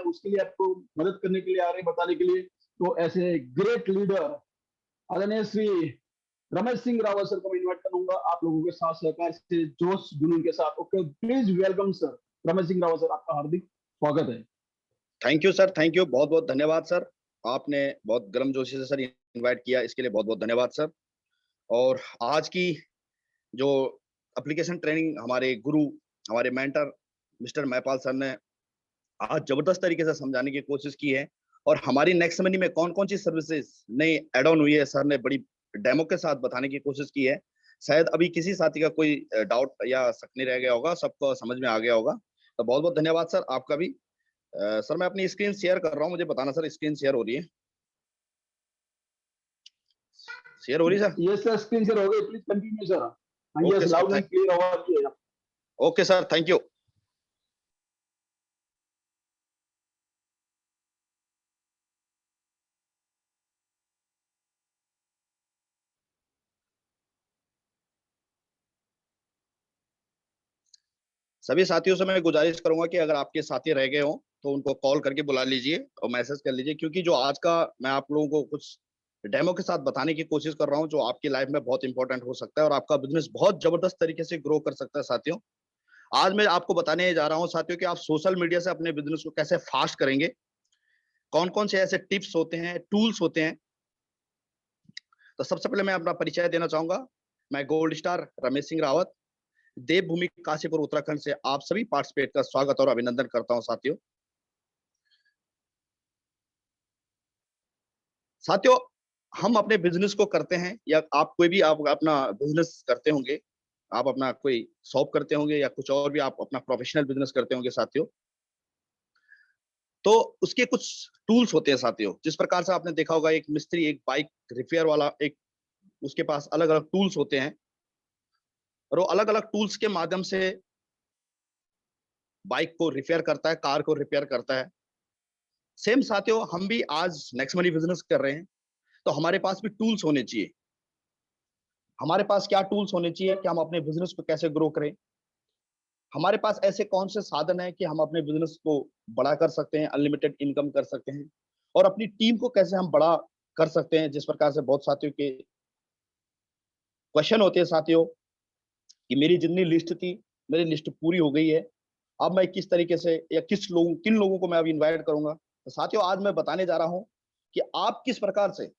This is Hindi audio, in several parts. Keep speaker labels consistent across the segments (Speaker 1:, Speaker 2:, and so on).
Speaker 1: उसके लिए आपको मदद करने के लिए आ रहे हैं, बताने के लिए। तो ऐसे ग्रेट लीडर आदरणीय श्री रमेश सिंह रावत सर को मैं इन्वाइट करूंगा आप लोगों के साथ सहकार से जोश जुनून के साथ। Okay, please welcome sir Ramesh Singh Rawat sir, आपका हार्दिक स्वागत है।
Speaker 2: Thank you sir, thank you, बहुत बहुत धन्यवाद सर। आपने बहुत गर्मजोशी से सर इनवाइट किया, इसके लिए बहुत बहुत धन्यवाद सर। और आज की जो एप्लीकेशन ट्रेनिंग हमारे गुरु, हमारे मेंटर मिस्टर महपाल सर ने आज जबरदस्त तरीके से समझाने की कोशिश की है। और हमारी नेक्स्ट मनी में कौन कौन सी सर्विसेज नई एड ऑन हुई है, सर ने बड़ी डेमो के साथ बताने की कोशिश की है। शायद अभी किसी साथी का कोई डाउट या शक नहीं रह गया होगा, सबको समझ में आ गया होगा। तो बहुत बहुत धन्यवाद सर आपका भी। सर मैं अपनी स्क्रीन शेयर कर रहा हूँ, मुझे बताना सर स्क्रीन शेयर हो रही है? शेयर हो रही sir?
Speaker 1: Yes sir, screen share हो गई, please continue sir.
Speaker 2: Okay
Speaker 1: yes,
Speaker 2: sir,
Speaker 1: loud and clear आवाज है।
Speaker 2: Okay sir, thank you. सभी साथियों से मैं गुजारिश करूंगा कि अगर आपके साथी रह गए हो तो उनको कॉल करके बुला लीजिए और मैसेज कर लीजिए, क्योंकि जो आज का मैं आप लोगों को कुछ डेमो के साथ बताने की कोशिश कर रहा हूं जो आपकी लाइफ में बहुत इंपॉर्टेंट हो सकता है और आपका बिजनेस बहुत जबरदस्त तरीके से ग्रो कर सकता है। साथियों, आज मैं आपको बताने जा रहा हूं साथियों कि आप सोशल मीडिया से अपने बिजनेस को कैसे फास्ट करेंगे, कौन कौन से ऐसे टिप्स होते हैं, टूल्स होते हैं। तो सबसे पहले मैं अपना परिचय देना चाहूंगा। मैं गोल्ड स्टार रमेश सिंह रावत, देवभूमि काशीपुर उत्तराखंड से आप सभी पार्टिसिपेट का स्वागत और अभिनंदन करता हूं। साथियों, हम अपने बिजनेस को करते हैं या आप कोई भी आप अपना बिजनेस करते होंगे, आप अपना कोई शॉप करते होंगे या कुछ और भी आप अपना प्रोफेशनल बिजनेस करते होंगे साथियों, तो उसके कुछ टूल्स होते हैं साथियों। जिस प्रकार से आपने देखा होगा एक मिस्त्री, एक बाइक रिपेयर वाला, एक उसके पास अलग अलग टूल्स होते हैं और वो अलग अलग टूल्स के माध्यम से बाइक को रिपेयर करता है, कार को रिपेयर करता है। सेम साथियों, हम भी आज नेक्स्ट मनी बिजनेस कर रहे हैं तो हमारे पास भी टूल्स होने चाहिए। हमारे पास क्या टूल्स होने चाहिए कि हम अपने बिजनेस को कैसे ग्रो करें। हमारे पास ऐसे कौन से साधन है कि हम अपने बिजनेस को बड़ा कर सकते हैं, अनलिमिटेड इनकम कर सकते हैं, और अपनी टीम को कैसे हम बड़ा कर सकते हैं। जिस प्रकार से बहुत साथियों के क्वेश्चन होते हैं साथियों कि मेरी जितनी लिस्ट थी, मेरी लिस्ट पूरी हो गई है, अब मैं किस तरीके से या किन लोगों को मैं अभी इन्वाइट करूंगा। तो साथियों, आज मैं बताने जा रहा हूं कि आप किस प्रकार से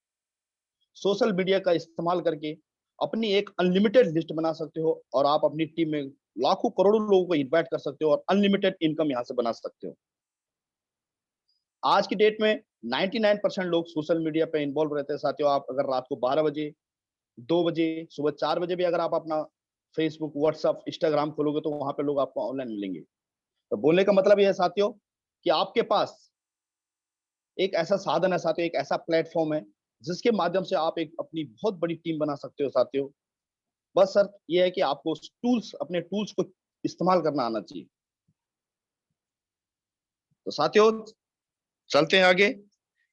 Speaker 2: सोशल मीडिया का इस्तेमाल करके अपनी एक अनलिमिटेड लिस्ट बना सकते हो और आप अपनी टीम में लाखों करोड़ों लोगों को इन्वाइट कर सकते हो और अनलिमिटेड इनकम यहां से बना सकते हो। आज की डेट में 99% लोग सोशल मीडिया पे इन्वॉल्व रहते हैं साथियों। आप अगर रात को 12 बजे, 2 बजे, सुबह 4 बजे भी अगर आप अपना फेसबुक, व्हाट्सएप, इंस्टाग्राम खोलोगे तो वहां पे लोग आपको ऑनलाइन मिलेंगे। तो बोलने का मतलब यह है साथियों कि आपके पास एक ऐसा साधन है साथियों, एक ऐसा प्लेटफॉर्म है जिसके माध्यम से आप एक अपनी बहुत बड़ी टीम बना सकते हो साथियों। बस सर ये है कि आपको अपने टूल्स को इस्तेमाल करना आना चाहिए। तो साथियों, चलते हैं आगे।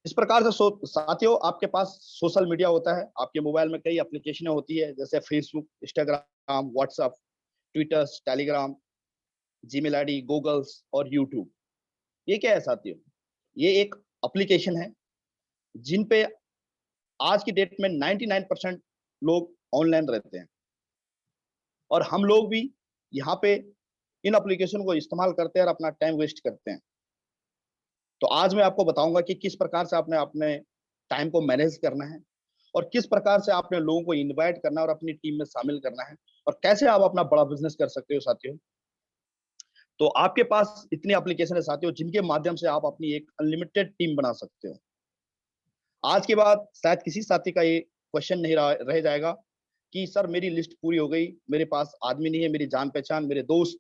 Speaker 2: इस प्रकार से साथियों, आपके पास सोशल मीडिया होता है, आपके मोबाइल में कई एप्लीकेशनें होती है जैसे Facebook, Instagram, WhatsApp, Twitter, Telegram, Gmail ID, Googles और यूट्यूब। ये क्या है साथियों? ये एक एप्लीकेशन है जिन पे आज की डेट में 99% लोग ऑनलाइन रहते हैं और हम लोग भी यहाँ पे इन एप्लीकेशन को इस्तेमाल करते हैं और अपना टाइम वेस्ट करते हैं। तो आज मैं आपको बताऊंगा कि किस प्रकार से आपने अपने टाइम को मैनेज करना है और किस प्रकार से आपने लोगों को इनवाइट करना है और अपनी टीम में शामिल करना है और कैसे आप अपना बड़ा बिजनेस कर सकते हो साथियों। तो आपके पास इतनी एप्लीकेशन है साथियों जिनके माध्यम से आप अपनी एक अनलिमिटेड टीम बना सकते हो। आज के बाद शायद किसी साथी का ये क्वेश्चन नहीं रह जाएगा कि सर मेरी लिस्ट पूरी हो गई, मेरे पास आदमी नहीं है, मेरी जान पहचान, मेरे दोस्त,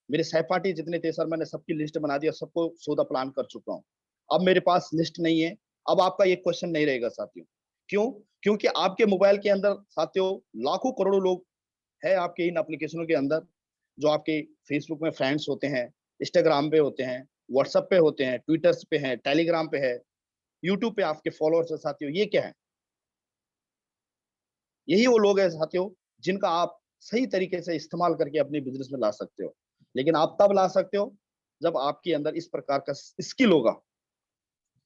Speaker 2: मेरे सहपाठी जितने थे सर, मैंने सबकी लिस्ट बना दी और सबको सौदा प्लान कर चुका हूँ, अब मेरे पास लिस्ट नहीं है। अब आपका ये क्वेश्चन नहीं रहेगा साथियों। क्यों? क्योंकि आपके मोबाइल के अंदर साथियों लाखों करोड़ों लोग है आपके इन एप्लीकेशनों के अंदर, जो आपके फेसबुक में फ्रेंड्स होते हैं, इंस्टाग्राम पे होते हैं, व्हाट्सएप पे होते हैं, ट्विटर पे है, टेलीग्राम पे है, यूट्यूब पे आपके फॉलोअर्स है साथियों। ये क्या है? यही वो लोग हैं साथियों जिनका आप सही तरीके से इस्तेमाल करके अपने बिजनेस में ला सकते हो। लेकिन आप तब ला सकते हो जब आपके अंदर इस प्रकार का स्किल होगा,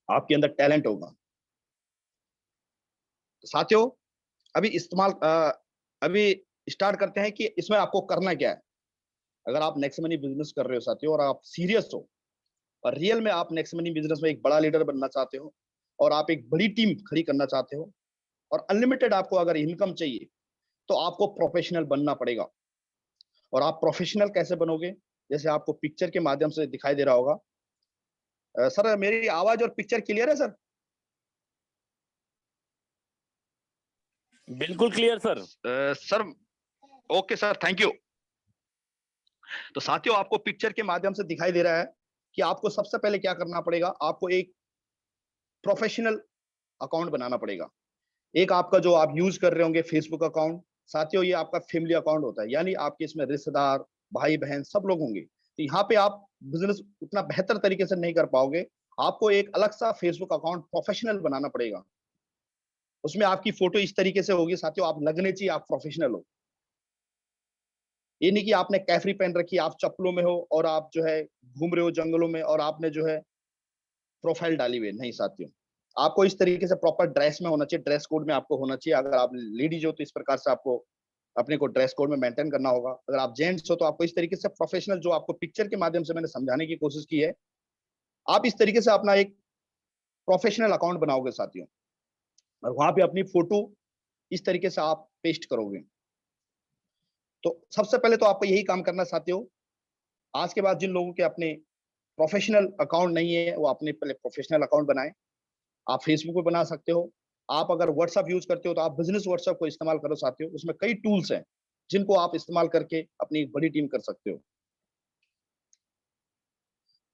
Speaker 2: आपके अंदर टैलेंट होगा। तो साथियों, अभी स्टार्ट करते हैं कि इसमें आपको करना क्या है। अगर आप नेक्स्ट मनी बिजनेस कर रहे हो साथियों, और आप सीरियस हो और रियल में आप नेक्स्ट मनी बिजनेस में एक बड़ा लीडर बनना चाहते हो, और आप एक बड़ी टीम खड़ी करना चाहते हो, और अनलिमिटेड आपको अगर इनकम चाहिए, तो आपको प्रोफेशनल बनना पड़ेगा। और आप प्रोफेशनल कैसे बनोगे? जैसे आपको पिक्चर के माध्यम से दिखाई दे रहा होगा। सर, मेरी आवाज और पिक्चर क्लियर है सर?
Speaker 3: बिल्कुल clear sir.
Speaker 2: Sir, okay sir, thank you. तो साथियों, आपको पिक्चर के माध्यम से दिखाई दे रहा है कि आपको सबसे पहले क्या करना पड़ेगा। आपको एक प्रोफेशनल अकाउंट बनाना पड़ेगा। एक आपका जो आप यूज कर रहे होंगे फेसबुक अकाउंट, साथियों ये आपका फैमिली अकाउंट होता है, यानी आपके इसमें रिश्तेदार, भाई बहन सब लोग होंगे। तो यहाँ पे आप बिजनेस उतना बेहतर तरीके से नहीं कर पाओगे। आपको एक अलग सा फेसबुक अकाउंट प्रोफेशनल बनाना पड़ेगा। उसमें आपकी फोटो इस तरीके से होगी साथियों, आप लगने चाहिए आप प्रोफेशनल हो। ये नहीं कि आपने कैफरी पहन रखी, आप चप्पलों में हो और आप जो है घूम रहे हो जंगलों में, और आपने जो है प्रोफाइल डाली हुई है। नहीं साथियों, आपको इस तरीके से प्रॉपर ड्रेस में होना चाहिए, ड्रेस कोड में आपको होना चाहिए। अगर आप लेडीज हो तो इस प्रकार से आपको अपने को ड्रेस कोड में मेंटेन करना होगा। अगर आप जेंट्स हो तो आपको इस तरीके से प्रोफेशनल, जो आपको पिक्चर के माध्यम से मैंने समझाने की कोशिश की है, आप इस तरीके से अपना एक प्रोफेशनल अकाउंट बनाओगे साथियों, और वहां पे अपनी फोटो इस तरीके से आप पेस्ट करोगे। तो सबसे पहले तो आपको यही काम करना साथियों। आज के बाद जिन लोगों के अपने प्रोफेशनल अकाउंट नहीं है, वो अपने पहले प्रोफेशनल अकाउंट बनाएं। आप फेसबुक पे बना सकते हो। आप अगर व्हाट्सएप यूज करते हो तो आप बिजनेस व्हाट्सएप को इस्तेमाल करो साथियों। उसमें कई टूल्स हैं जिनको आप इस्तेमाल करके अपनी एक बड़ी टीम कर सकते हो।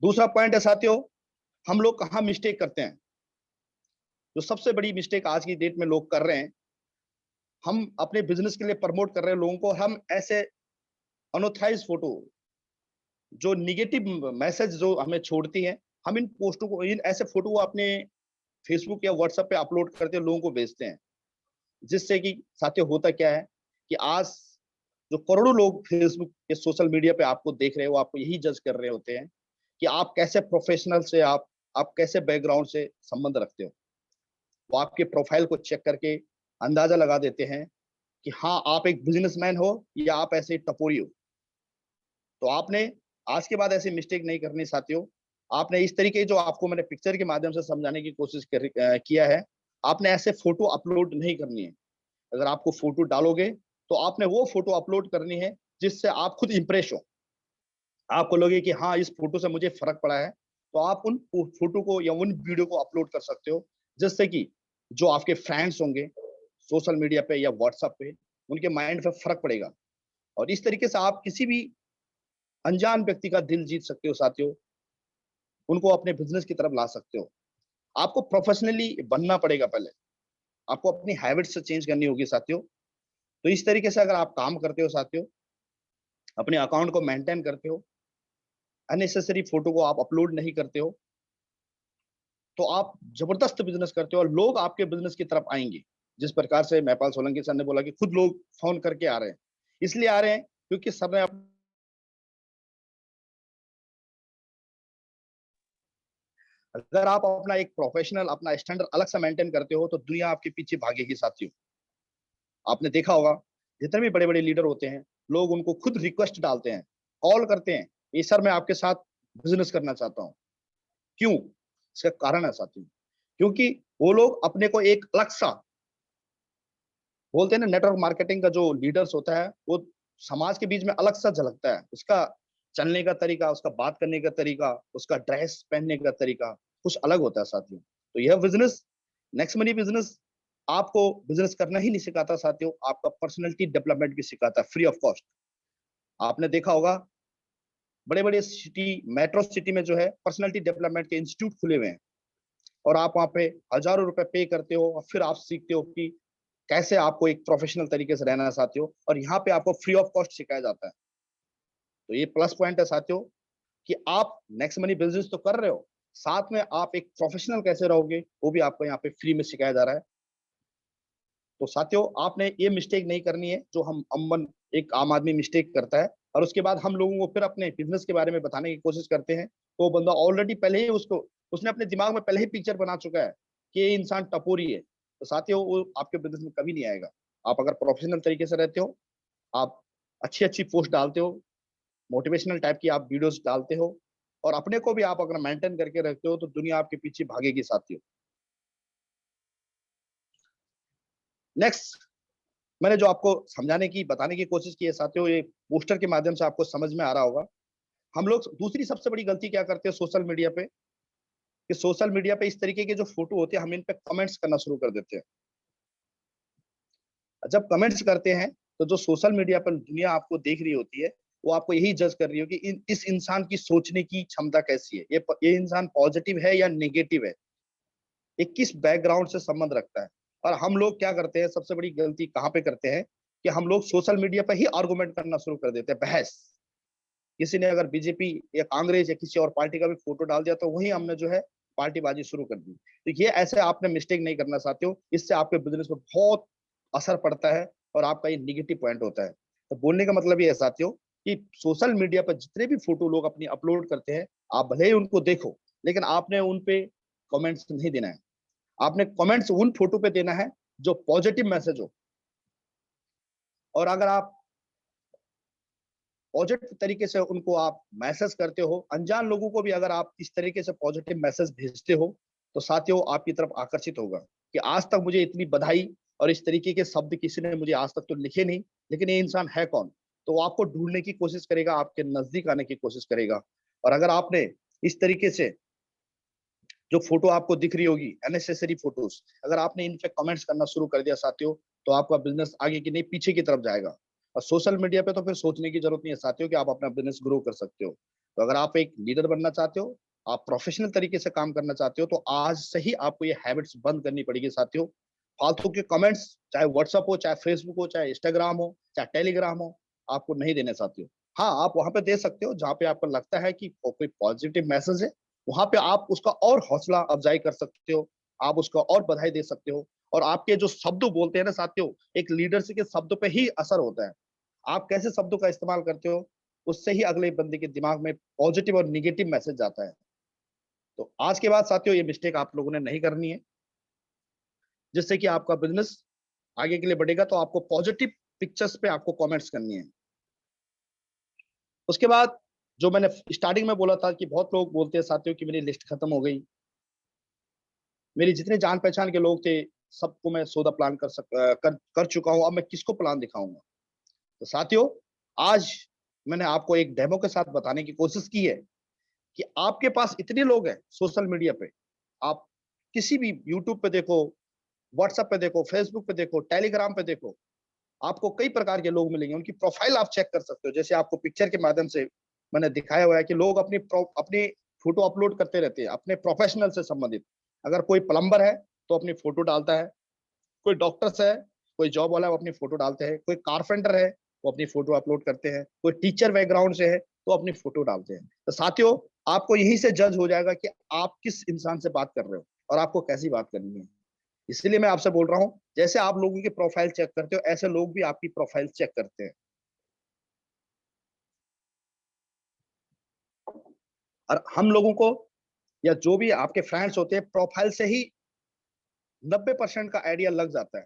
Speaker 2: दूसरा पॉइंट है साथियों, हम लोग कहाँ मिस्टेक करते हैं। जो सबसे बड़ी मिस्टेक आज की डेट में लोग कर रहे हैं, हम अपने बिजनेस के लिए प्रमोट कर रहे हैं लोगों को, हम ऐसे अनऑथराइज फोटो, जो निगेटिव मैसेज जो हमें छोड़ती है, हम इन पोस्टों को, इन ऐसे फोटो को अपने फेसबुक या व्हाट्सएप पे अपलोड करते हैं, लोगों को भेजते हैं। जिससे कि साथियों होता क्या है कि आज जो करोड़ों लोग फेसबुक या सोशल मीडिया पे आपको देख रहे हो, आपको यही जज कर रहे होते हैं कि आप कैसे प्रोफेशनल से, आप कैसे बैकग्राउंड से संबंध रखते हो। वो आपके प्रोफाइल को चेक करके अंदाजा लगा देते हैं कि हाँ आप एक बिजनेसमैन हो या आप ऐसे टपोरी हो। तो आपने आज के बाद ऐसी मिस्टेक नहीं करनी साथियों। आपने इस तरीके, जो आपको मैंने पिक्चर के माध्यम से समझाने की कोशिश किया है, आपने ऐसे फोटो अपलोड नहीं करनी है। अगर आपको फोटो डालोगे तो आपने वो फोटो अपलोड करनी है जिससे आप खुद इंप्रेस हो, आपको लगे कि हाँ इस फोटो से मुझे फर्क पड़ा है। तो आप उन फोटो को या उन वीडियो को अपलोड कर सकते हो, जिससे कि जो आपके फ्रेंड्स होंगे सोशल मीडिया पे या व्हाट्सएप पे, उनके माइंड पे फर्क पड़ेगा। और इस तरीके से आप किसी भी अनजान व्यक्ति का दिल जीत सकते हो साथियों, उनको अपने बिजनेस की तरफ ला सकते हो। आपको प्रोफेशनली बनना पड़ेगा पहले, आपको अपनी हैबिट्स से चेंज करनी होगी साथियों। तो इस तरीके से अगर आप काम करते हो साथियों, अपने अकाउंट को मेंटेन करते हो, अननेसेसरी फोटो को आप अपलोड नहीं करते हो, तो आप जबरदस्त बिजनेस करते हो और लोग आपके बिजनेस की तरफ आएंगे। जिस प्रकार से महिपाल सोलंकी सर ने बोला कि खुद लोग फोन करके आ रहे हैं, इसलिए आ रहे हैं क्योंकि सर ने अगर आप अपना एक प्रोफेशनल, अपना स्टैंडर्ड अलग सा मेंटेन करते हो, तो दुनिया आपके पीछे भागेगी साथियों। आपने देखा होगा जितने भी बड़े बड़े लीडर होते हैं, लोग उनको खुद रिक्वेस्ट डालते हैं, कॉल करते हैं, ये सर मैं आपके साथ बिजनेस करना चाहता हूँ। क्यों? इसका कारण है साथियों, क्योंकि वो लोग अपने को एक अलग सा, बोलते हैं ना, नेटवर्क मार्केटिंग का जो लीडर्स होता है, वो समाज के बीच में अलग सा झलकता है। उसका चलने का तरीका, उसका बात करने का तरीका, उसका ड्रेस पहनने का तरीका कुछ अलग होता है साथियों। तो यह बिजनेस, नेक्स्ट मनी बिजनेस, आपको बिजनेस करना ही नहीं सिखाता साथियों, आपका पर्सनैलिटी डेवलपमेंट भी सिखाता है फ्री ऑफ कॉस्ट। आपने देखा होगा बड़े बड़े सिटी, मेट्रो सिटी में जो है पर्सनैलिटी डेवलपमेंट के इंस्टीट्यूट खुले हुए हैं, और आप वहां पे हजारों रुपए पे करते हो और फिर आप सीखते हो कि कैसे आपको एक प्रोफेशनल तरीके से रहना है साथियों, और यहाँ पे आपको फ्री ऑफ कॉस्ट सिखाया जाता है। तो ये प्लस पॉइंट है साथियों कि आप नेक्स्ट मनी बिजनेस तो कर रहे हो, साथ में आप एक प्रोफेशनल कैसे रहोगे वो भी आपको यहाँ पे फ्री में सिखाया जा रहा है। तो साथियों, आपने ये मिस्टेक नहीं करनी है जो हम अमन एक आम आदमी मिस्टेक करता है और उसके बाद हम लोगों को फिर अपने बिजनेस के बारे में बताने की कोशिश करते हैं, तो वो बंदा ऑलरेडी पहले ही उसने अपने दिमाग में पहले ही पिक्चर बना चुका है कि ये इंसान टपोरी है। तो साथियों, वो आपके बिजनेस में कभी नहीं आएगा। आप अगर प्रोफेशनल तरीके से रहते हो, आप अच्छी अच्छी पोस्ट डालते हो, मोटिवेशनल टाइप की आप वीडियोस डालते हो, और अपने को भी आप अगर मेंटेन करके रखते हो, तो दुनिया आपके पीछे भागेगी साथियों। नेक्स्ट, मैंने जो आपको समझाने की बताने की कोशिश की है साथियों, ये पोस्टर के माध्यम से आपको समझ में आ रहा होगा। हम लोग दूसरी सबसे बड़ी गलती क्या करते हैं सोशल मीडिया पे, कि सोशल मीडिया पे इस तरीके के जो फोटो होते हैं, हम इन पे कमेंट्स करना शुरू कर देते हैं। जब कमेंट्स करते हैं, तो जो सोशल मीडिया पर दुनिया आपको देख रही होती है, वो आपको यही जज कर रही हो कि इस इंसान की सोचने की क्षमता कैसी है, ये इंसान पॉजिटिव है या नेगेटिव है, ये किस बैकग्राउंड से संबंध रखता है। और हम लोग क्या करते हैं, सबसे बड़ी गलती कहाँ पे करते हैं, कि हम लोग सोशल मीडिया पर ही आर्गुमेंट करना शुरू कर देते हैं, बहस। किसी ने अगर बीजेपी या कांग्रेस या किसी और पार्टी का भी फोटो डाल दिया, तो वही हमने जो है पार्टीबाजी शुरू कर दी। तो ये ऐसे आपने मिस्टेक नहीं करना साथियों, इससे आपके बिजनेस में बहुत असर पड़ता है और आपका ये निगेटिव पॉइंट होता है। तो बोलने का मतलब ये है साथियों, कि सोशल मीडिया पर जितने भी फोटो लोग अपनी अपलोड करते हैं, आप भले ही उनको देखो, लेकिन आपने उन पे कमेंट्स नहीं देना है। आपने कमेंट्स उन फोटो पे देना है जो पॉजिटिव मैसेज हो। और अगर आप पॉजिटिव तरीके से उनको आप मैसेज करते हो, अनजान लोगों को भी अगर आप इस तरीके से पॉजिटिव मैसेज भेजते हो, तो साथियों आपकी तरफ आकर्षित होगा कि आज तक मुझे इतनी बधाई और इस तरीके के शब्द किसी ने मुझे आज तक तो लिखे नहीं, लेकिन ये इंसान है कौन। तो वो आपको ढूंढने की कोशिश करेगा, आपके नजदीक आने की कोशिश करेगा। और अगर आपने इस तरीके से जो फोटो आपको दिख रही होगी, अननेसेसरी फोटोज, अगर आपने इन पे कमेंट्स करना शुरू कर दिया साथियों, तो आपका बिजनेस आगे की नहीं पीछे की तरफ जाएगा। और सोशल मीडिया पे तो फिर सोचने की जरूरत नहीं है साथियों कि आप अपना बिजनेस ग्रो कर सकते हो। तो अगर आप एक लीडर बनना चाहते हो, आप प्रोफेशनल तरीके से काम करना चाहते हो, तो आज से ही आपको ये हैबिट्स बंद करनी पड़ेगी साथियों। फालतू के कमेंट्स, चाहे व्हाट्सअप हो, चाहे फेसबुक हो, चाहे इंस्टाग्राम हो, चाहे टेलीग्राम हो, आपको नहीं देने साथियों। हाँ, आप वहां पे दे सकते हो जहाँ पे आपको लगता है कि कोई पॉजिटिव मैसेज है, वहां पे आप उसका और हौसला अफजाई कर सकते हो, आप उसका और बधाई दे सकते हो। और आपके जो शब्द बोलते हैं ना साथियों, एक लीडरशिप के शब्द पे ही असर होता है। आप कैसे शब्दों का इस्तेमाल करते हो, उससे ही अगले बंदे के दिमाग में पॉजिटिव और निगेटिव मैसेज जाता है। तो आज के बाद साथियों ये मिस्टेक आप लोगों ने नहीं करनी है, जिससे कि आपका बिजनेस आगे के लिए बढ़ेगा। तो आपको पॉजिटिव पिक्चर्स पे आपको कमेंट्स करनी है। उसके बाद जो मैंने स्टार्टिंग में बोला था कि बहुत लोग बोलते हैं साथियों कि मेरी लिस्ट खत्म हो गई, मेरी जितने जान पहचान के लोग थे सबको मैं सौदा प्लान कर चुका हूं, अब मैं किसको प्लान दिखाऊंगा। तो साथियों, आज मैंने आपको एक डेमो के साथ बताने की कोशिश की है कि आपके पास इतने लोग हैं सोशल मीडिया पे, आप किसी भी यूट्यूब पे देखो, व्हाट्सएप पे देखो, फेसबुक पे देखो, टेलीग्राम पे देखो, आपको कई प्रकार के लोग मिलेंगे। उनकी प्रोफाइल आप चेक कर सकते हो, जैसे आपको पिक्चर के माध्यम से मैंने दिखाया हुआ है कि लोग अपनी फोटो अपलोड करते रहते हैं अपने प्रोफेशनल से संबंधित। अगर कोई प्लम्बर है तो अपनी फोटो डालता है, कोई डॉक्टर है, कोई जॉब वाला है, वो अपनी फोटो डालते हैं, कोई कारपेंटर है वो अपनी फोटो अपलोड करते हैं, कोई टीचर बैकग्राउंड से है तो अपनी फोटो डालते हैं। तो साथियों, आपको यही से जज हो जाएगा कि आप किस इंसान से बात कर रहे हो और आपको कैसी बात करनी है। इसलिए मैं आपसे बोल रहा हूं, जैसे आप लोगों की प्रोफाइल चेक करते हो, ऐसे लोग भी आपकी प्रोफाइल चेक करते हैं। और हम लोगों को या जो भी आपके फ्रेंड्स होते हैं, प्रोफाइल से ही 90% का आइडिया लग जाता है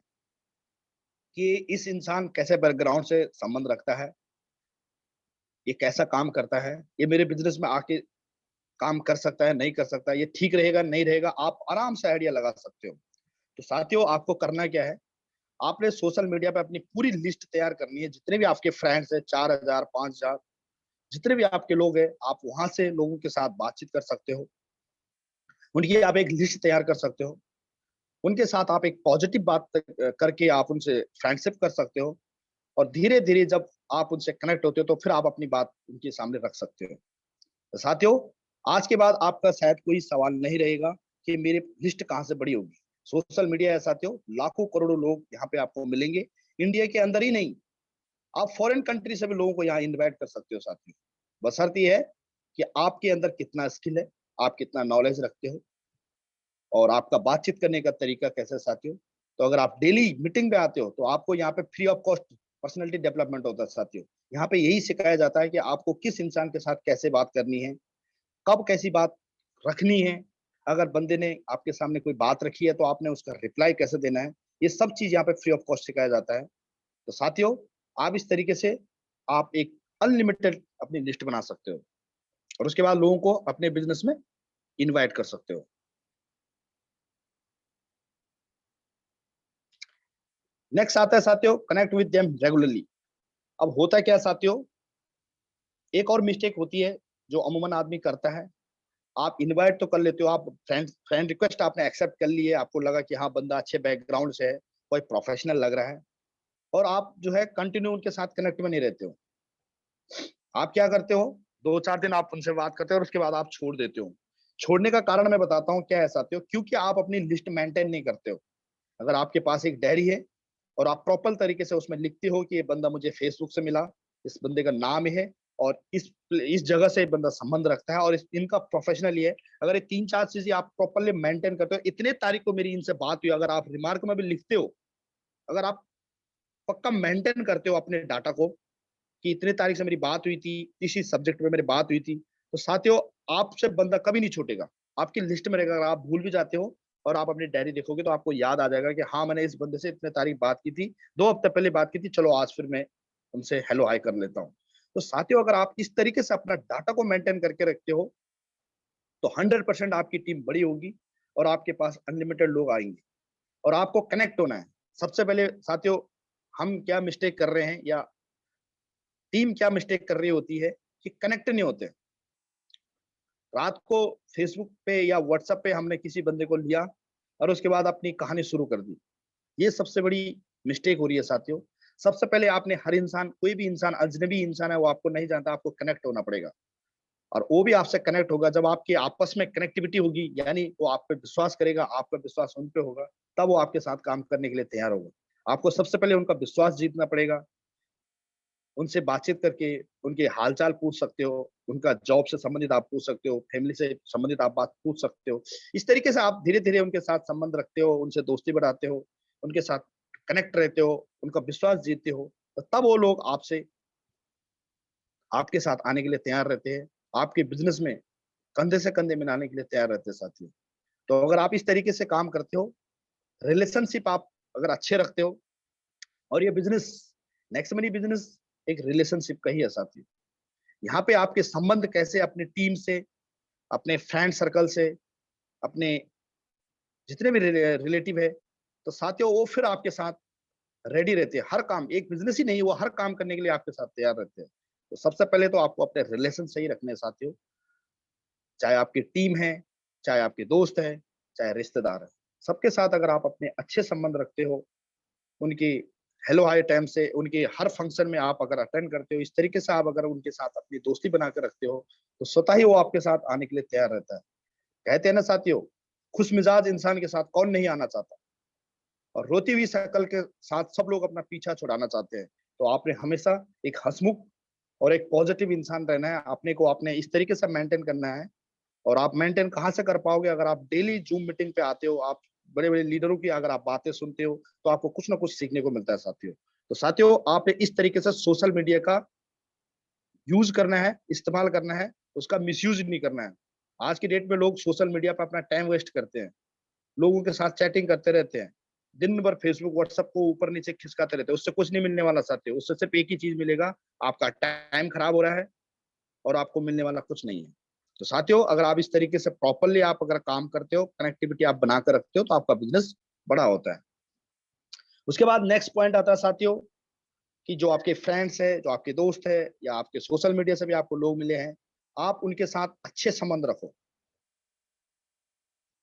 Speaker 2: कि इस इंसान कैसे बैकग्राउंड से संबंध रखता है, ये कैसा काम करता है, ये मेरे बिजनेस में आके काम कर सकता है, नहीं कर सकता, ये ठीक रहेगा, नहीं रहेगा, आप आराम से आइडिया लगा सकते हो। तो साथियों, आपको करना क्या है, आपने सोशल मीडिया पे अपनी पूरी लिस्ट तैयार करनी है। जितने भी आपके फ्रेंड्स हैं, 4000 5000, जितने भी आपके लोग हैं, आप वहां से लोगों के साथ बातचीत कर सकते हो, उनकी आप एक लिस्ट तैयार कर सकते हो, उनके साथ आप एक पॉजिटिव बात करके आप उनसे फ्रेंडशिप कर सकते हो। और धीरे धीरे जब आप उनसे कनेक्ट होते हो, तो फिर आप अपनी बात उनके सामने रख सकते हो। तो साथियों, आज के बाद आपका शायद कोई सवाल नहीं रहेगा कि मेरी लिस्ट कहाँ से बड़ी होगी। सोशल मीडिया है साथियों, लाखों करोड़ों लोग यहाँ पे आपको मिलेंगे, इंडिया के अंदर ही नहीं, आप फॉरेन कंट्री से भी लोगों को यहाँ इनवाइट कर सकते हो साथियों। बशर्ते है कि आपके अंदर कितना स्किल है, आप कितना नॉलेज रखते हो, और आपका बातचीत करने का तरीका कैसा है साथियों। तो अगर आप डेली मीटिंग पे आते हो, तो आपको यहाँ पे free of cost personality development होता है साथियों। यहाँ पे यही सिखाया जाता है कि आपको किस इंसान के साथ कैसे बात करनी है, कब कैसी बात रखनी है। अगर बंदे ने आपके सामने कोई बात रखी है तो आपने उसका रिप्लाई कैसे देना है, ये सब चीज यहाँ पे फ्री ऑफ कॉस्ट सिखाया जाता है। तो साथियों, आप इस तरीके से आप एक अनलिमिटेड अपनी लिस्ट बना सकते हो और उसके बाद लोगों को अपने बिजनेस में इनवाइट कर सकते हो। नेक्स्ट आता है साथियों, कनेक्ट विद देम रेगुलरली। अब होता है क्या साथियों, एक और मिस्टेक होती है जो अमूमन आदमी करता है। आप इनवाइट तो कर लेते हो, आप फ्रेंड फ्रेंड रिक्वेस्ट आपने एक्सेप्ट कर ली है, आपको लगा कि हाँ बंदा अच्छे बैकग्राउंड से है, कोई प्रोफेशनल लग रहा है, और आप जो है कंटिन्यू उनके साथ कनेक्ट में नहीं रहते हो। आप क्या करते हो, 2-4 दिन आप उनसे बात करते हो और उसके बाद आप छोड़ देते हो। छोड़ने का कारण मैं बताता हूँ क्या है साथियों, क्योंकि आप अपनी लिस्ट मेंटेन नहीं करते हो। अगर आपके पास एक डायरी है और आप प्रॉपर तरीके से उसमें लिखते हो कि ये बंदा मुझे फेसबुक से मिला, इस बंदे का नाम है और इस जगह से बंदा संबंध रखता है और इनका प्रोफेशनल ये है। अगर ये 3-4 चीजें आप प्रॉपरली मेंटेन करते हो, इतने तारीख को मेरी इनसे बात हुई, अगर आप रिमार्क में भी लिखते हो, अगर आप पक्का मेंटेन करते हो अपने डाटा को कि इतने तारीख से मेरी बात हुई थी, इसी सब्जेक्ट में मेरी बात हुई थी, तो साथियों आपसे बंदा कभी नहीं छूटेगा, आपकी लिस्ट में रहेगा। अगर आप भूल भी जाते हो और आप अपनी डायरी देखोगे तो आपको याद आ जाएगा कि हाँ मैंने इस बंदे से इतने तारीख बात की थी, 2 हफ्ते पहले बात की थी, चलो आज फिर मैं उनसे हेलो हाय कर लेता हूँ। तो साथियों, अगर आप इस तरीके से अपना डाटा को मेंटेन करके रखते हो तो 100% आपकी टीम बड़ी होगी और आपके पास अनलिमिटेड लोग आएंगे। और आपको कनेक्ट होना है। सबसे पहले साथियों, हम क्या मिस्टेक कर रहे हैं या टीम क्या मिस्टेक कर रही होती है कि कनेक्ट नहीं होते। रात को फेसबुक पे या व्हाट्सएप पे हमने किसी बंदे को लिया और उसके बाद अपनी कहानी शुरू कर दी। ये सबसे बड़ी मिस्टेक हो रही है साथियों। सबसे पहले आपने हर इंसान, कोई भी इंसान, अजनबी इंसान है, वो आपको नहीं जानता, आपको कनेक्ट होना पड़ेगा। और वो भी आपसे कनेक्ट होगा जब आपकी आपस में कनेक्टिविटी होगी, यानी वो आप पे विश्वास करेगा, आपका विश्वास उन पे होगा, तब वो आपके साथ काम करने के लिए तैयार होगा। आपको सबसे पहले उनका विश्वास जीतना पड़ेगा। उनसे बातचीत करके उनके हालचाल पूछ सकते हो, उनका जॉब से संबंधित आप पूछ सकते हो, फैमिली से संबंधित आप बात पूछ सकते हो। इस तरीके से आप धीरे-धीरे उनके साथ संबंध रखते हो, उनसे दोस्ती बढ़ाते हो, उनके साथ कनेक्ट रहते हो, उनका विश्वास जीतते हो, तो तब वो लोग आपसे आपके साथ आने के लिए तैयार रहते हैं, आपके बिज़नेस में कंधे से कंधे मिलाने के लिए तैयार रहते हैं साथियों। तो अगर आप इस तरीके से काम करते हो, रिलेशनशिप आप अगर अच्छे रखते हो, और ये बिज़नेस, नेक्स्ट मनी बिज़नेस एक रिलेशनशिप का ही है साथियों। यहाँ पे आपके संबंध कैसे अपनी टीम से, अपने फ्रेंड सर्कल से, अपने जितने भी रिलेटिव है, तो साथियों वो फिर आपके साथ रेडी रहते हैं। हर काम, एक बिज़नेस ही नहीं, वो हर काम करने के लिए आपके साथ तैयार रहते हैं। तो सबसे पहले तो आपको अपने रिलेशन सही रखने हैं साथियों, चाहे आपकी टीम है, चाहे आपके दोस्त हैं, चाहे रिश्तेदार हैं। सबके साथ अगर आप अपने अच्छे संबंध रखते हो, उनकी हेलो हाय टाइम से, उनके हर फंक्शन में आप अगर अटेंड करते हो, इस तरीके से आप अगर उनके साथ अपनी दोस्ती बना के रखते हो, तो स्वतः ही वो आपके साथ आने के लिए तैयार रहता है। कहते हैं ना साथियों, खुश मिजाज इंसान के साथ कौन नहीं आना चाहता, और रोती हुई शक्ल के साथ सब लोग अपना पीछा छुड़ाना चाहते हैं। तो आपने हमेशा एक हंसमुख और एक पॉजिटिव इंसान रहना है, अपने को आपने इस तरीके से मेंटेन करना है। और आप मेंटेन कहाँ से कर पाओगे, अगर आप डेली जूम मीटिंग पे आते हो, आप बड़े-बड़े लीडरों की अगर आप बातें सुनते हो, तो आपको कुछ ना कुछ सीखने को मिलता है साथियों। तो साथियों, आप इस तरीके से सोशल मीडिया का यूज़ करना है, इस्तेमाल करना है, उसका मिसयूज़ नहीं करना है। आज की डेट में लोग सोशल मीडिया पे अपना टाइम वेस्ट करते हैं, लोगों के साथ चैटिंग करते रहते हैं, दिन भर फेसबुक, व्हाट्सएप को ऊपर-नीचे खिसकाते रहते हैं, उससे कुछ नहीं मिलने वाला साथियों, उससे सिर्फ एक ही चीज़ मिलेगा, आपका टाइम खराब हो रहा है और आपको मिलने वाला कुछ नहीं है। तो साथियों, अगर आप इस तरीके से प्रॉपर्ली आप अगर काम करते हो, कनेक्टिविटी आप बना कर रखते हो, तो आपका बिज़नेस बड़ा होता है। उसके बाद नेक्स्ट पॉइंट आता है साथियों, कि जो आपके फ्रेंड्स हैं, जो आपके दोस्त हैं या आपके सोशल मीडिया से भी आपको लोग मिले हैं, आप उनके साथ अच्छे संबंध रखो।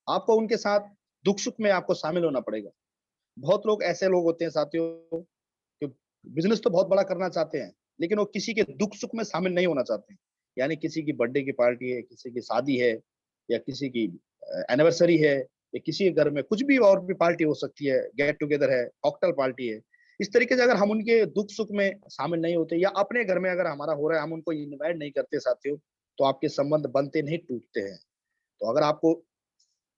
Speaker 2: आपको उनके साथ दुख-सुख में आपको शामिल होना पड़ेगा। बहुत लोग ऐसे लोग होते हैं साथियों, जो बिज़नेस तो बहुत बड़ा करना चाहते हैं, लेकिन वो किसी के दुख-सुख में शामिल नहीं होना चाहते हैं। यानी किसी की बर्थडे की पार्टी है, किसी की शादी है या किसी की एनिवर्सरी है या किसी के घर में कुछ भी और भी पार्टी हो सकती है, गेट टुगेदर है, कॉकटेल पार्टी है। इस तरीके से अगर हम उनके दुख-सुख में शामिल नहीं होते या अपने घर में अगर हमारा हो रहा है, हम उनको इनवाइट नहीं करते साथियों, तो आपके संबंध बनते नहीं, टूटते हैं। तो अगर आपको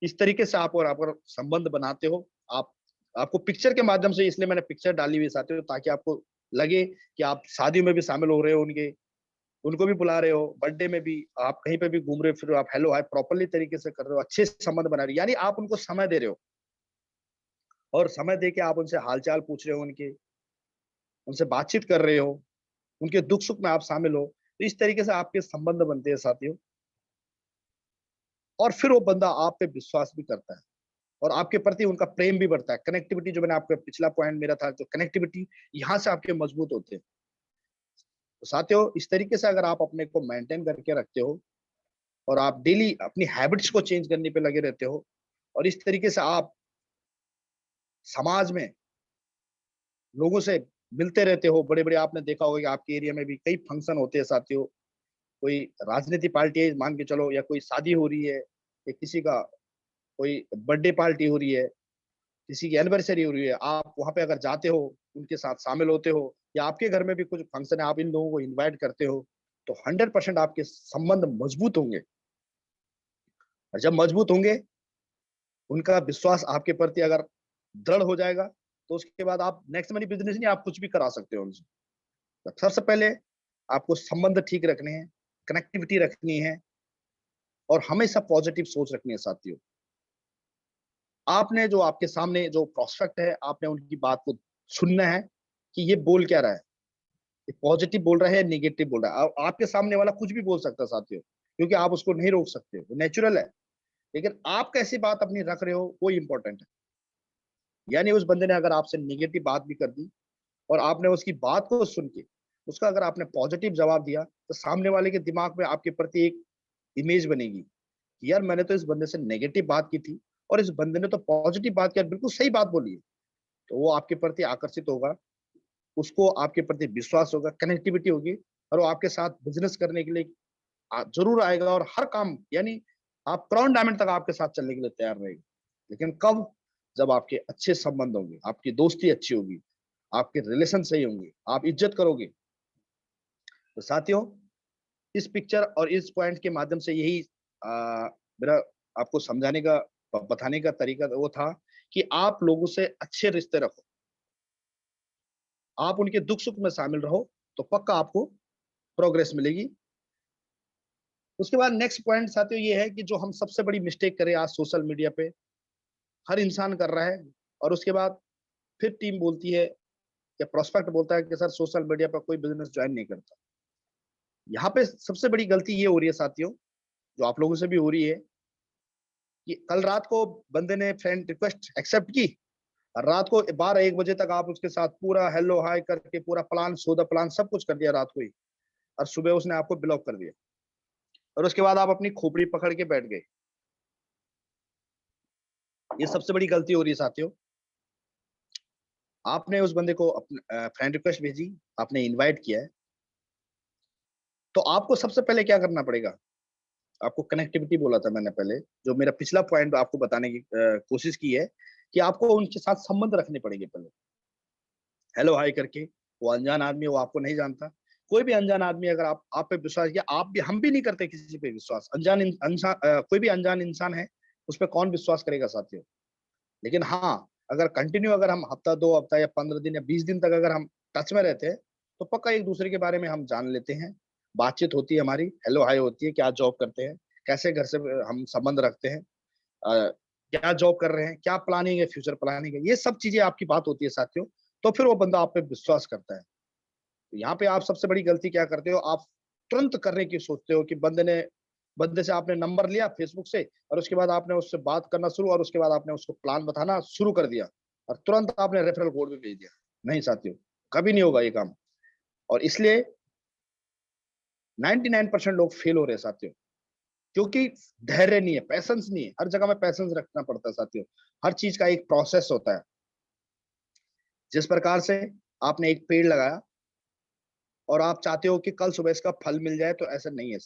Speaker 2: इस तरीके से आप और आप अगर संबंध बनाते हो, आप आपको पिक्चर के माध्यम से, इसलिए मैंने पिक्चर डाली हुई है साथियों, ताकि आपको लगे कि आप शादियों में भी शामिल हो रहे हो, उनको भी बुला रहे हो, बर्थडे में भी, आप कहीं पे भी घूम रहे हो, फिर आप हेलो हाय प्रॉपर्ली तरीके से कर रहे हो, अच्छे संबंध बना रहे हो, यानी आप उनको समय दे रहे हो, और समय दे के आप उनसे हालचाल पूछ रहे हो, उनसे बातचीत कर रहे हो, उनके दुख सुख में आप शामिल हो, तो इस तरीके से आपके संबंध बनते हैं साथियों। और फिर वो बंदा आप पे विश्वास भी करता है, और आपके प्रति उनका प्रेम भी बढ़ता है। कनेक्टिविटी, जो मैंने आपका पिछला पॉइंट मेरा था, जो कनेक्टिविटी यहाँ से आपके मजबूत होते हैं। तो साथियों, इस तरीके से अगर आप अपने को मेंटेन करके रखते हो, और आप डेली अपनी हैबिट्स को चेंज करने पे लगे रहते हो, और इस तरीके से आप समाज में लोगों से मिलते रहते हो, बड़े-बड़े, आपने देखा होगा कि आपके एरिया में भी कई फंक्शन होते हैं साथियों, कोई राजनीति पार्टी है मान के चलो, या कोई शादी हो रही है, या किसी का कोई बर्थडे पार्टी हो रही है, किसी की एनिवर्सरी हो रही है, आप वहाँ पे अगर जाते हो, उनके साथ शामिल होते हो, या आपके घर में भी कुछ फंक्शन है, आप इन लोगों को इनवाइट करते हो, तो 100% आपके संबंध मजबूत होंगे। और जब मजबूत होंगे, उनका विश्वास आपके प्रति अगर दृढ़ हो जाएगा, तो उसके बाद आप नेक्स्ट मनी बिजनेस नहीं, आप कुछ भी करा सकते हो उनसे। तो सबसे पहले आपको संबंध ठीक रखने हैं, कनेक्टिविटी रखनी है, और हमेशा पॉजिटिव सोच रखनी है साथियों। आपने जो आपके सामने जो प्रोस्पेक्ट है, आपने उनकी बात को सुनना है कि ये बोल क्या रहा है, ये पॉजिटिव बोल रहा है, नेगेटिव बोल रहा है। आपके सामने वाला कुछ भी बोल सकता है साथियों, क्योंकि आप उसको नहीं रोक सकते, वो नेचुरल है। लेकिन आप कैसी बात अपनी रख रहे हो, वो इंपॉर्टेंट है। यानी उस बंदे ने अगर आपसे नेगेटिव बात भी कर दी, और आपने उसकी बात को सुन के उसका अगर आपने पॉजिटिव जवाब दिया, तो सामने वाले के दिमाग में आपके प्रति एक इमेज बनेगी कि यार, मैंने तो इस बंदे से नेगेटिव बात की थी, और इस बंदे ने तो पॉजिटिव बात किया, बिल्कुल सही बात बोली है। तो वो आपके प्रति आकर्षित होगा, उसको आपके प्रति विश्वास होगा, कनेक्टिविटी होगी, और वो आपके साथ बिजनेस करने के लिए जरूर आएगा, और हर काम, यानी आप क्राउन डायमंड तक आपके साथ चलने के लिए तैयार रहेगा। लेकिन कब? जब आपके अच्छे संबंध होंगे, आपकी दोस्ती अच्छी होगी, आपके रिलेशन सही होंगे, आप इज्जत करोगे। तो साथियों, इस पिक्चर और इस पॉइंट के माध्यम से यही मेरा आपको समझाने का, बताने का तरीका वो था कि आप लोगों से अच्छे रिश्ते रखो, आप उनके दुख सुख में शामिल रहो, तो पक्का आपको प्रोग्रेस मिलेगी। उसके बाद नेक्स्ट पॉइंट साथियों ये है कि जो हम सबसे बड़ी मिस्टेक करें आज सोशल मीडिया पे, हर इंसान कर रहा है, और उसके बाद फिर टीम बोलती है, या प्रोस्पेक्ट बोलता है कि सर सोशल मीडिया पर कोई बिजनेस ज्वाइन नहीं करता। यहाँ पे सबसे बड़ी गलती ये हो रही है साथियों, जो आप लोगों से भी हो रही है, कि कल रात को बंदे ने फ्रेंड रिक्वेस्ट एक्सेप्ट की, और रात को 12-1 बजे तक आप उसके साथ पूरा हेलो हाय करके पूरा प्लान, सौदा प्लान सब कुछ कर दिया रात को ही, और सुबह उसने आपको ब्लॉक कर दिया, और उसके बाद आप अपनी खोपड़ी पकड़ के बैठ गए। ये सबसे बड़ी गलती हो रही है साथियों। आपने उस बंदे को अपने फ्रेंड रिक्वेस्ट भेजी, आपने इनवाइट किया है, तो आपको सबसे पहले क्या करना पड़ेगा? आपको कनेक्टिविटी बोला था मैंने पहले, जो मेरा पिछला पॉइंट आपको बताने की कोशिश की है, कि आपको उनके साथ संबंध रखने पड़ेंगे पहले, हेलो हाय करके। वो अनजान आदमी है, वो आपको नहीं जानता। कोई भी अनजान आदमी अगर आप पे विश्वास किया, आप भी, हम भी नहीं करते किसी पे विश्वास। कोई भी अनजान इंसान है, उस पर कौन विश्वास करेगा साथियों? लेकिन हाँ, अगर कंटिन्यू, अगर हम हफ्ता 2 हफ्ता या 15 दिन या 20 दिन तक अगर हम टच में रहते हैं, तो पक्का एक दूसरे के बारे में हम जान लेते हैं, बातचीत होती है हमारी, हेलो हाय होती है, क्या जॉब करते हैं, कैसे घर से हम संबंध रखते हैं, क्या जॉब कर रहे हैं, क्या प्लानिंग है, फ्यूचर प्लानिंग है, ये सब चीजें आपकी बात होती है साथियों। तो फिर वो बंदा आप पे विश्वास करता है। तो यहाँ पे आप सबसे बड़ी गलती क्या करते हो? आप तुरंत करने की सोचते हो कि बंदे से आपने नंबर लिया फेसबुक से, और उसके बाद आपने उससे बात करना शुरू, और उसके बाद आपने उसको प्लान बताना शुरू कर दिया, और तुरंत आपने रेफरल कोड भी भेज दिया। नहीं साथियों, कभी नहीं होगा ये काम। और इसलिए 99% लोग फेल हो रहे हैं साथियों, क्योंकि धैर्य नहीं है, पैसेंस नहीं है। हर जगह में पैसेंस रखना पड़ता है साथियों। हर चीज का एक प्रोसेस होता है। जिस प्रकार से आपने एक पेड़ लगाया, और आप चाहते हो कि कल सुबह इसका फल मिल जाए, तो ऐसा नहीं है,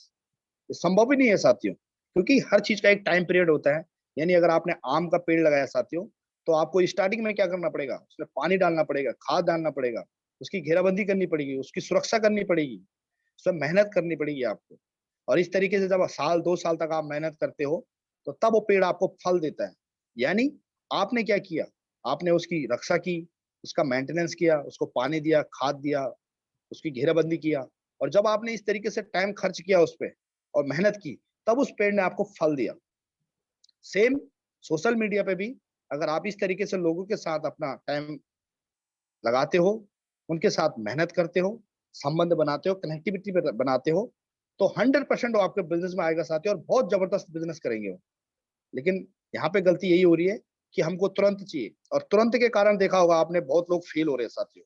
Speaker 2: ये संभव ही नहीं है साथियों, क्योंकि हर चीज का एक टाइम पीरियड होता है। यानी अगर आपने आम का पेड़ लगाया साथियों, तो आपको स्टार्टिंग में क्या करना पड़ेगा? उसमें पानी डालना पड़ेगा, खाद डालना पड़ेगा, उसकी घेराबंदी करनी पड़ेगी, उसकी सुरक्षा करनी पड़ेगी, उसमें मेहनत करनी पड़ेगी आपको। और इस तरीके से जब साल 2 साल तक आप मेहनत करते हो, तो तब वो पेड़ आपको फल देता है। यानी आपने क्या किया? आपने उसकी रक्षा की, उसका मेंटेनेंस किया, उसको पानी दिया, खाद दिया, उसकी घेराबंदी किया, और जब आपने इस तरीके से टाइम खर्च किया उस पे और मेहनत की, तब उस पेड़ ने आपको फल दिया। सेम सोशल मीडिया पे भी अगर आप इस तरीके से लोगों के साथ अपना टाइम लगाते हो, उनके साथ मेहनत करते हो, संबंध बनाते हो, कनेक्टिविटी बनाते हो, तो 100% वो आपके बिजनेस में आएगा साथियों, और बहुत जबरदस्त बिजनेस करेंगे वो। लेकिन यहाँ पे गलती यही हो रही है कि हमको तुरंत चाहिए, और तुरंत के कारण देखा होगा आपने, बहुत लोग फेल हो रहे हैं साथियों,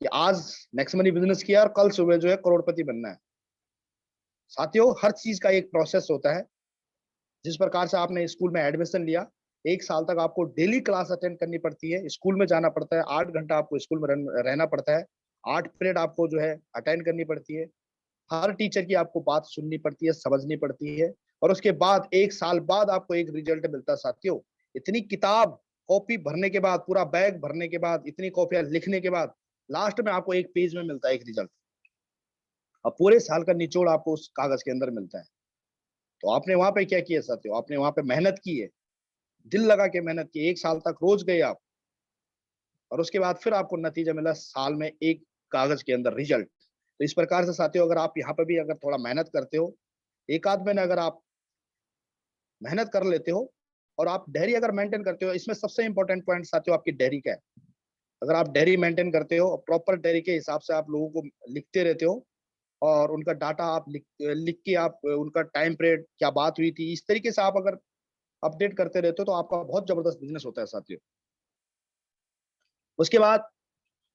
Speaker 2: कि आज नेक्स्ट मनी बिजनेस किया और कल सुबह जो है करोड़पति बनना है। साथियों, हर चीज का एक प्रोसेस होता है। जिस प्रकार से आपने स्कूल में एडमिशन लिया, 1 साल तक आपको डेली क्लास अटेंड करनी पड़ती है, स्कूल में जाना पड़ता है, 8 घंटा आपको स्कूल में रहना पड़ता है, 8 पीरियड आपको जो है अटेंड करनी पड़ती है, हर टीचर की आपको बात सुननी पड़ती है, समझनी पड़ती है, और उसके बाद 1 साल बाद आपको एक रिजल्ट मिलता है साथियों। इतनी किताब कॉपी भरने के बाद, पूरा बैग भरने के बाद, इतनी कॉपियां लिखने के बाद, लास्ट में आपको एक पेज में मिलता है एक रिजल्ट, और पूरे साल का निचोड़ आपको उस कागज के अंदर मिलता है। तो आपने वहां पे क्या किया साथियों? आपने वहां पे मेहनत की है, दिल लगा के मेहनत की, 1 साल तक रोज गए आप, और उसके बाद फिर आपको नतीजा मिला साल में एक कागज के अंदर रिजल्ट। तो इस प्रकार से साथियों, अगर आप यहाँ पे भी अगर थोड़ा मेहनत करते हो, एक आध महीने अगर आप मेहनत कर लेते हो, और आप डायरी अगर मेंटेन करते हो, इसमें सबसे इंपॉर्टेंट पॉइंट साथियों आपकी डायरी का है। अगर आप डायरी मेंटेन करते हो, प्रॉपर डायरी के हिसाब से आप लोगों को लिखते रहते हो, और उनका डाटा आप लिख के आप उनका टाइम पीरियड क्या बात हुई थी, इस तरीके से आप अगर अपडेट करते रहते हो, तो आपका बहुत जबरदस्त बिजनेस होता है साथियों। उसके बाद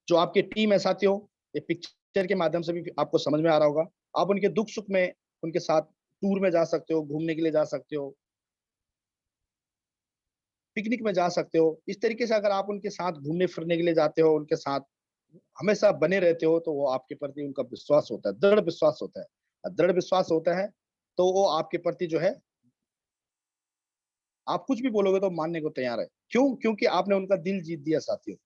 Speaker 2: जो आपकी टीम है साथियों, ये पिक्चर के माध्यम से भी आपको समझ में आ रहा होगा, आप उनके दुख सुख में उनके साथ टूर में जा सकते हो, घूमने के लिए जा सकते हो, पिकनिक में जा सकते हो। इस तरीके से अगर आप उनके साथ घूमने फिरने के लिए जाते हो, उनके साथ हमेशा बने रहते हो, तो वो आपके प्रति उनका विश्वास होता है, दृढ़ विश्वास होता है। और दृढ़ विश्वास होता है तो वो आपके प्रति जो है, आप कुछ भी बोलोगे तो मानने को तैयार है। क्यों? क्योंकि आपने उनका दिल जीत दिया साथियों,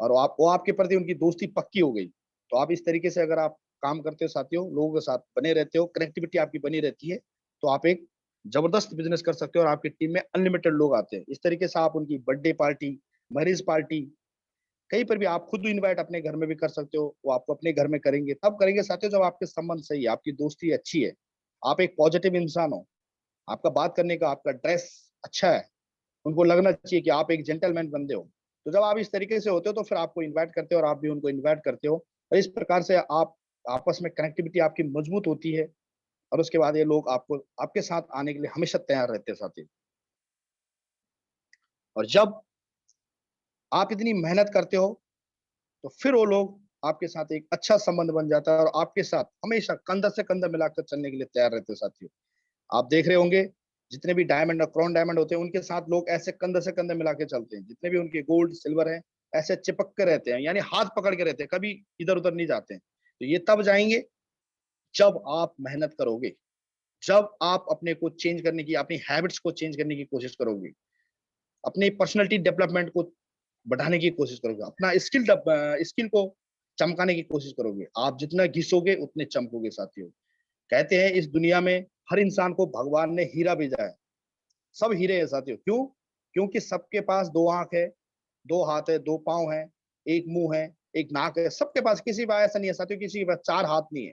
Speaker 2: और वो आपके प्रति उनकी दोस्ती पक्की हो गई। तो आप इस तरीके से अगर आप काम करते हो साथियों, लोगों के साथ बने रहते हो, कनेक्टिविटी आपकी बनी रहती है, तो आप एक जबरदस्त बिजनेस कर सकते हो, और आपकी टीम में अनलिमिटेड लोग आते हैं। इस तरीके से आप उनकी बर्थडे पार्टी, मैरिज पार्टी, कहीं पर भी आप खुद इनवाइट अपने घर में भी कर सकते हो। वो आपको अपने घर में करेंगे, तब करेंगे साथियों जब आपके संबंध सही है, आपकी दोस्ती अच्छी है, आप एक पॉजिटिव इंसान हो, आपका बात करने का, आपका ड्रेस अच्छा है, उनको लगना चाहिए कि आप एक जेंटलमैन बंदे हो। तो जब आप इस तरीके से होते हो, तो फिर आपको इनवाइट करते हो, और आप भी उनको इनवाइट करते हो, और इस प्रकार से आप आपस में कनेक्टिविटी आपकी मजबूत होती है, और उसके बाद ये लोग आपको आपके साथ आने के लिए हमेशा तैयार रहते हैं साथी। और जब आप इतनी मेहनत करते हो, तो फिर वो लोग आपके साथ एक अच्छा संबंध बन जाता है, और आपके साथ हमेशा कंधा से कंधा मिलाकर चलने के लिए तैयार रहते हैं साथियों। आप देख रहे होंगे, जितने भी डायमंड और क्राउन डायमंड होते हैं, उनके साथ लोग ऐसे कंधे से कंधे मिला के चलते हैं। जितने भी उनके गोल्ड सिल्वर हैं, ऐसे चिपक के रहते हैं, यानी हाथ पकड़ के रहते हैं, कभी इधर उधर नहीं जाते हैं। तो ये तब जाएंगे जब आप मेहनत करोगे, जब आप अपने को चेंज करने की, अपनी हैबिट्स को चेंज करने की कोशिश करोगे, अपनी पर्सनैलिटी डेवलपमेंट को बढ़ाने की कोशिश करोगे, अपना स्किल को चमकाने की कोशिश करोगे। आप जितना घिसोगे उतने चमकोगे साथियों। कहते हैं इस दुनिया में हर इंसान को भगवान ने हीरा भेजा है। सब हीरे हैं साथियों। क्यों? क्योंकि सबके पास 2 आंख है, 2 हाथ है, 2 पाँव है, एक मुंह है, एक नाक है, सबके पास। किसी के पास ऐसा नहीं है साथियों, किसी के पास 4 हाथ नहीं है,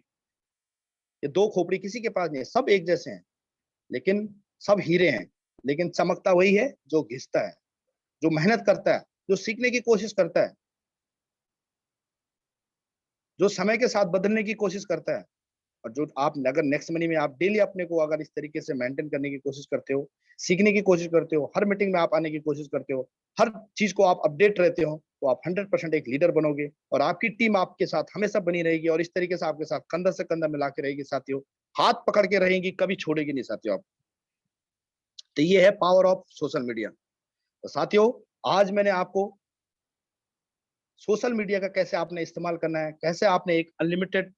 Speaker 2: ये 2 खोपड़ी किसी के पास नहीं है, सब एक जैसे हैं, लेकिन सब हीरे हैं। लेकिन चमकता वही है जो घिसता है, जो मेहनत करता है, जो सीखने की कोशिश करता है, जो समय के साथ बदलने की कोशिश करता है। और जो आप अगर नेक्स्ट मनी में आप डेली अपने को अगर इस तरीके से मेंटेन करने की कोशिश करते हो, सीखने की कोशिश करते हो, हर मीटिंग में आप आने की कोशिश करते हो, हर चीज को आप अपडेट रहते हो, तो आप 100% एक लीडर बनोगे, और आपकी टीम आपके साथ हमेशा बनी रहेगी, और इस तरीके से आपके साथ कंधा से कंधा मिला के रहेगी साथियों, हाथ पकड़ के रहेंगी, कभी छोड़ेगी नहीं साथियों आप। तो ये है पावर ऑफ सोशल मीडिया। तो साथियों, आज मैंने आपको सोशल मीडिया का कैसे आपने इस्तेमाल करना है, कैसे आपने एक अनलिमिटेड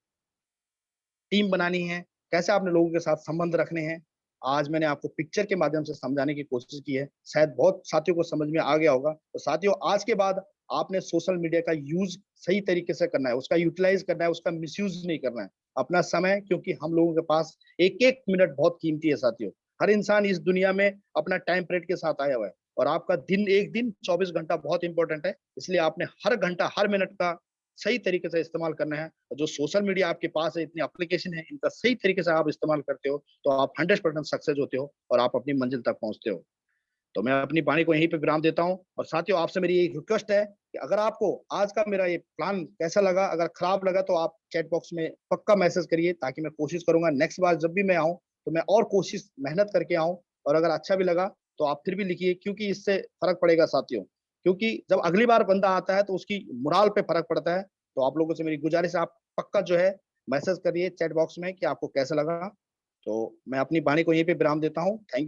Speaker 2: टीम बनानी है, कैसे आपने लोगों के साथ संबंध रखने हैं, आज मैंने आपको पिक्चर के माध्यम से समझाने की कोशिश की है। शायद बहुत साथियों को समझ में आ गया होगा। तो साथियों, आज के बाद आपने सोशल मीडिया का यूज सही तरीके से करना है, उसका यूटिलाइज करना है, उसका मिसयूज नहीं करना है। अपना समय, क्योंकि हम लोगों के पास एक एक मिनट बहुत कीमती है साथियों। हर इंसान इस दुनिया में अपना टाइम पीरियड के साथ आया हुआ है। और आपका दिन, एक दिन 24 घंटा बहुत इंपॉर्टेंट है, इसलिए आपने हर घंटा, हर मिनट का सही तरीके से इस्तेमाल करना है। जो सोशल मीडिया आपके पास है, इतनी एप्लीकेशन है, इनका सही तरीके से आप इस्तेमाल करते हो, तो आप 100% सक्सेस होते हो और आप अपनी मंजिल तक पहुँचते हो। तो मैं अपनी वाणी को यहीं पे विराम देता हूँ और साथियों, आपसे मेरी एक रिक्वेस्ट है कि अगर आपको आज का मेरा ये प्लान कैसा लगा, अगर खराब लगा तो आप चैट बॉक्स में पक्का मैसेज करिए, ताकि मैं कोशिश करूंगा नेक्स्ट बार जब भी मैं आऊँ तो मैं और कोशिश मेहनत करके आऊँ। और अगर अच्छा भी लगा तो आप फिर भी लिखिए, क्योंकि इससे फर्क पड़ेगा साथियों। क्योंकि जब अगली बार बंदा आता है तो उसकी मोराल पे फर्क पड़ता है। तो आप लोगों से मेरी गुजारिश है, आप पक्का जो है मैसेज करिए चैट बॉक्स में कि आपको कैसा लगा। तो मैं अपनी वाणी को यहीं पे विराम देता हूँ। Thank you.